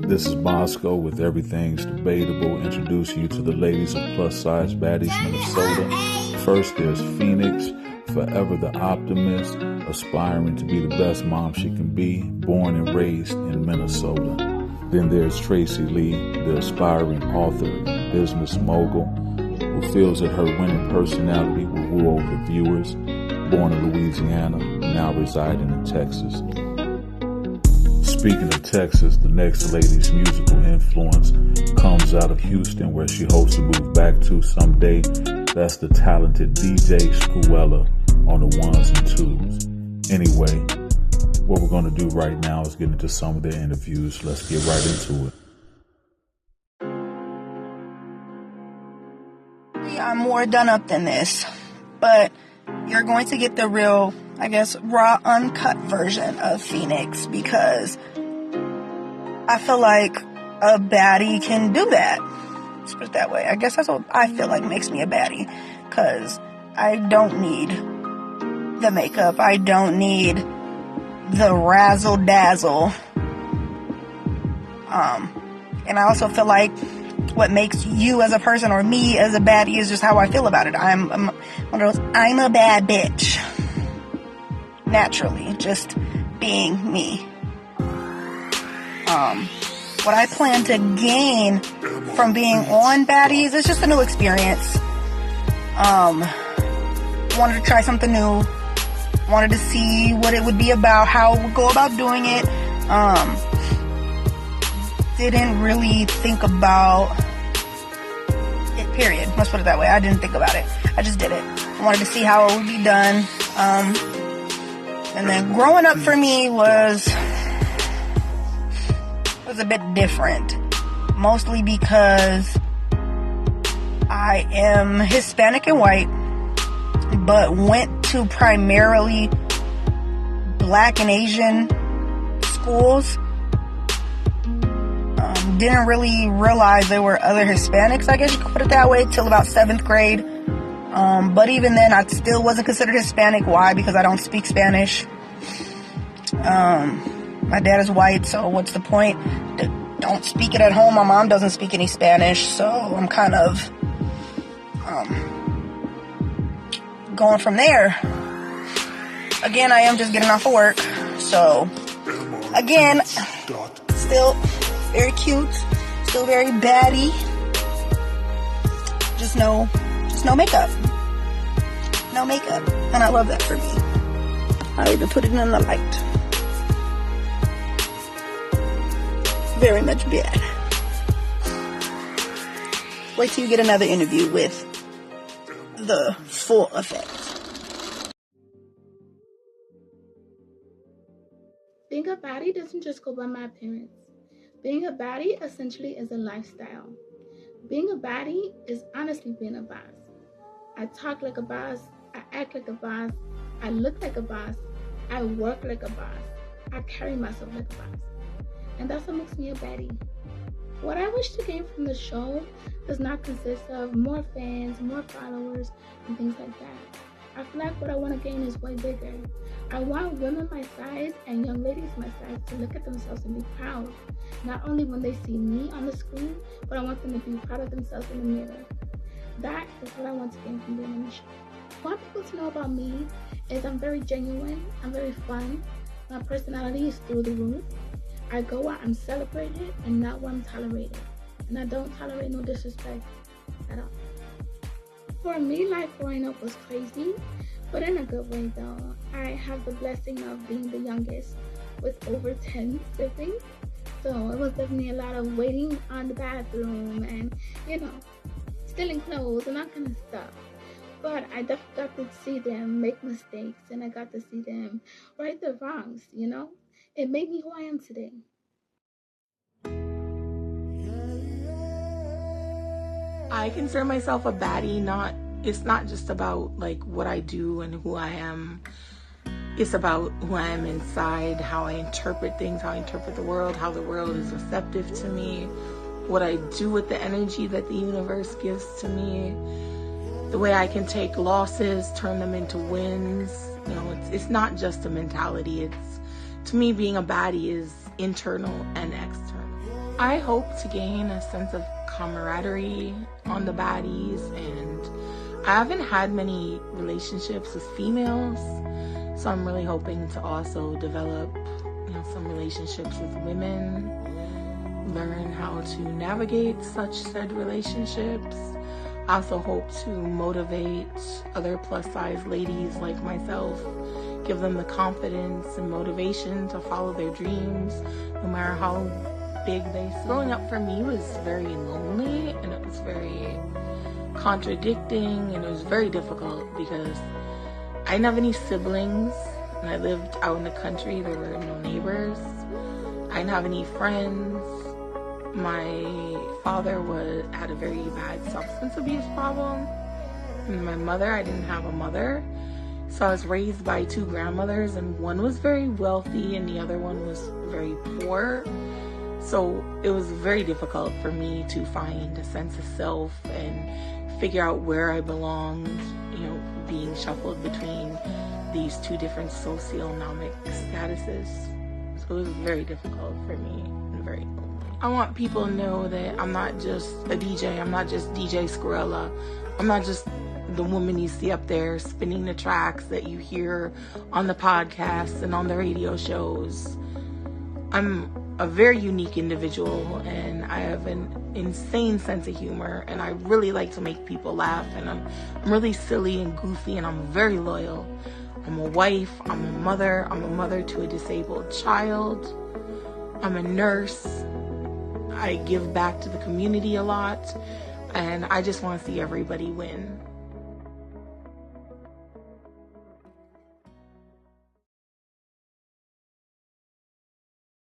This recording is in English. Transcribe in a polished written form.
This is Bosco with Everything's Debatable, introducing you to the ladies of Plus Size Baddies, Minnesota. First, there's Phoenix, forever the optimist, aspiring to be the best mom she can be, born and raised in Minnesota. Then there's Tracy Lee, the aspiring author and business mogul, who feels that her winning personality will rule over viewers, born in Louisiana, now residing in Texas. Speaking of Texas, the next lady's musical influence comes out of Houston, where she hopes to move back to someday. That's the talented DJ Scruella on the ones and twos. Anyway, what we're going to do right now is get into some of their interviews. Let's get right into it. I'm more done up than this, but you're going to get the real, I guess, raw, uncut version of Phoenix, because I feel like a baddie can do that. Let's put it that way. I guess that's what I feel like makes me a baddie, because I don't need the makeup. I don't need the razzle dazzle. And I also feel like what makes you as a person or me as a baddie is just how I feel about it. I'm one of those, I'm a bad bitch. Naturally, just being me. What I plan to gain from being on Baddees is just a new experience. Wanted to try something new. Wanted to see what it would be about, how it would go about doing it. Didn't really think about it, period. Let's put it that way. I didn't think about it. I just did it. I wanted to see how it would be done. And then growing up for me was a bit different. Mostly because I am Hispanic and white, but went to primarily Black and Asian schools. Didn't really realize there were other Hispanics, I guess you could put it that way, till about 7th grade. But even then, I still wasn't considered Hispanic. Why? Because I don't speak Spanish. My dad is white, so what's the point? Don't speak it at home. My mom doesn't speak any Spanish, so I'm kind of going from there. Again, I am just getting off of work, so again, still very cute, still very baddie. Just no makeup. No makeup. And I love that for me. I'll even put it in the light. Very much bad. Wait till you get another interview with the full effect. Being a baddie doesn't just go by my appearance. Being a baddie essentially is a lifestyle. Being a baddie is honestly being a boss. I talk like a boss, I act like a boss, I look like a boss, I work like a boss, I carry myself like a boss. And that's what makes me a baddie. What I wish to gain from the show does not consist of more fans, more followers, and things like that. I feel like what I want to gain is way bigger. I want women my size and young ladies my size to look at themselves and be proud. Not only when they see me on the screen, but I want them to be proud of themselves in the mirror. That is what I want to gain from being on the show. What I want people to know about me is I'm very genuine, I'm very fun, my personality is through the roof. I go where I'm celebrated and not where I'm tolerated. And I don't tolerate no disrespect at all. For me, life growing up was crazy, but in a good way though. I have the blessing of being the youngest with over 10 siblings. So it was definitely a lot of waiting on the bathroom and, stealing clothes and that kind of stuff. But I definitely got to see them make mistakes, and I got to see them right their wrongs, It made me who I am today. I consider myself a baddie. It's not just about like what I do and who I am. It's about who I am inside, how I interpret things, how I interpret the world, how the world is receptive to me, what I do with the energy that the universe gives to me, the way I can take losses, turn them into wins. It's not just a mentality. To me, being a baddie is internal and external. I hope to gain a sense of camaraderie on the Baddies, and I haven't had many relationships with females, so I'm really hoping to also develop, some relationships with women, learn how to navigate such said relationships. I also hope to motivate other plus size ladies like myself, give them the confidence and motivation to follow their dreams, no matter how big they seem. Growing up for me was very lonely, and it was very contradicting, and it was very difficult because I didn't have any siblings, and I lived out in the country. There were no neighbors. I didn't have any friends. My father had a very bad substance abuse problem. And my mother, I didn't have a mother. So I was raised by two grandmothers, and one was very wealthy and the other one was very poor. So it was very difficult for me to find a sense of self and figure out where I belonged, being shuffled between these two different socioeconomic statuses. So it was very difficult for me and very lonely. I want people to know that I'm not just a DJ. I'm not just DJ Scorella. I'm not just the woman you see up there spinning the tracks that you hear on the podcasts and on the radio shows. I'm a very unique individual, and I have an insane sense of humor, and I really like to make people laugh, and I'm really silly and goofy, and I'm very loyal. I'm a wife, I'm a mother to a disabled child, I'm a nurse, I give back to the community a lot, and I just want to see everybody win.